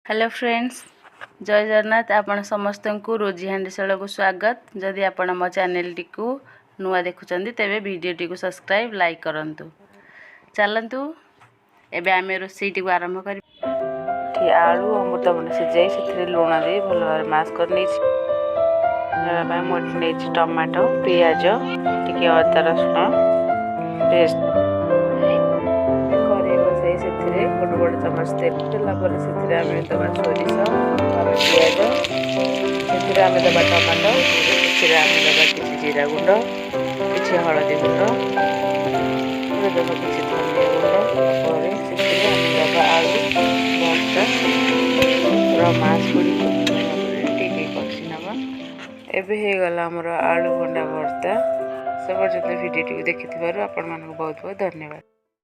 Hello friends, जय जगन्नाथ। आपण समस्त को रोजी हांडीशाला को स्वागत। जदि आपण मो चैनल टी को नुआ देखुचंदी तेबे वीडियो टी को सब्सक्राइब लाइक करंतु। चलंतु एबे आमे रोसई टी को आरंभ करी। ठी आलू अमृतभंडा सिजाई सेथरे लूण दे भलो भाबे मास करनी छी। एबे बाय मोटने टमाटो पियाज टिके अदा रसुण पेस्ट गोटे बड़ चमच तेल देला पर से आम दबा सोरिष पियाज से आम दबा टमाटो से आम दबा किसी जीरा गुंड किसी हलदी गुंड दबा किसी धनिया गुंड से आम दबा आलू भर्ता मास गुड़ी टिके कषि नवा। एबे हो गला हमर आलू भंडा भर्ता। सब वीडियो टी देखि बहुत बहुत धन्यवाद।